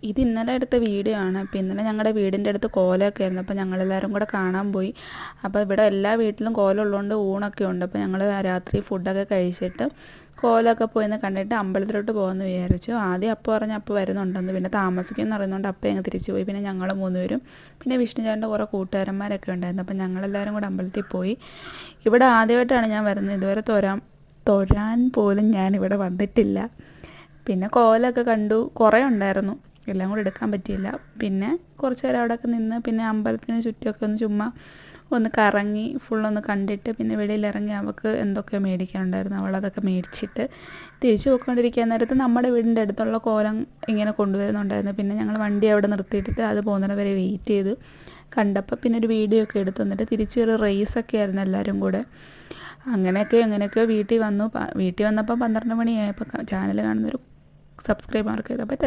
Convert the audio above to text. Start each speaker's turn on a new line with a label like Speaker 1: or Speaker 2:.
Speaker 1: ഇത് ഇന്നലെ എടുത്ത വീഡിയോ ആണ്. അപ്പോൾ ഇന്നലെ ഞങ്ങളുടെ വീടിൻ്റെ അടുത്ത് കോലമൊക്കെ ആയിരുന്നു. അപ്പോൾ ഞങ്ങളെല്ലാവരും കൂടെ കാണാൻ പോയി. അപ്പോൾ ഇവിടെ എല്ലാ വീട്ടിലും കോലം ഉള്ളതുകൊണ്ട് ഊണൊക്കെ ഉണ്ട്. അപ്പോൾ ഞങ്ങൾ രാത്രി ഫുഡൊക്കെ കഴിച്ചിട്ട് കോലമൊക്കെ പോയിന്ന് കണ്ടിട്ട് അമ്പലത്തിലോട്ട് പോകുമെന്ന് വിചാരിച്ചു. ആദ്യം അപ്പോൾ പറഞ്ഞ് അപ്പോൾ വരുന്നുണ്ടെന്ന്, പിന്നെ താമസിക്കുമെന്ന് അറിയുന്നതുകൊണ്ട് അപ്പോൾ ഞങ്ങൾ തിരിച്ചു പോയി. പിന്നെ ഞങ്ങൾ 3 പേരും പിന്നെ വിഷ്ണുചാൻ്റെ കുറേ കൂട്ടുകാരന്മാരൊക്കെ ഉണ്ടായിരുന്നു. അപ്പോൾ ഞങ്ങളെല്ലാവരും കൂടെ അമ്പലത്തിൽ പോയി. ഇവിടെ ആദ്യമായിട്ടാണ് ഞാൻ വരുന്നത്. ഇതുവരെ തൊഴാൻ പോലും ഞാനിവിടെ വന്നിട്ടില്ല. പിന്നെ കോലമൊക്കെ കണ്ടു, കുറേ ഉണ്ടായിരുന്നു, എല്ലാം കൂടെ എടുക്കാൻ പറ്റിയില്ല. പിന്നെ കുറച്ച് നേരം അവിടെയൊക്കെ നിന്ന് പിന്നെ അമ്പലത്തിന് ചുറ്റുമൊക്കെ ഒന്ന് ചുമ്മാ ഒന്ന് കറങ്ങി ഫുള്ളൊന്ന് കണ്ടിട്ട് പിന്നെ വെളിയിലിറങ്ങി അവൾക്ക് എന്തൊക്കെ മേടിക്കാനുണ്ടായിരുന്നു, അവളതൊക്കെ മേടിച്ചിട്ട് തിരിച്ചു പോയിക്കൊണ്ടിരിക്കാൻ നേരത്ത് നമ്മുടെ വീടിൻ്റെ അടുത്തുള്ള കോലം ഇങ്ങനെ കൊണ്ടുവരുന്നുണ്ടായിരുന്നു. പിന്നെ ഞങ്ങൾ വണ്ടി അവിടെ നിർത്തിയിട്ടിട്ട് അത് പോകുന്നത് വരെ വെയിറ്റ് ചെയ്തു. കണ്ടപ്പോൾ പിന്നെ ഒരു വീഡിയോ ഒക്കെ എടുത്തു. എന്നിട്ട് തിരിച്ചൊരു റേസൊക്കെ ആയിരുന്നു എല്ലാവരും കൂടെ. അങ്ങനെയൊക്കെയോ വീട്ടിൽ വന്നു. വീട്ടിൽ വന്നപ്പോൾ 12 മണിയായപ്പോൾ ചാനൽ കാണുന്നൊരു സബ്സ്ക്രൈബ് മാർക്ക് ചെയ്തപ്പോൾ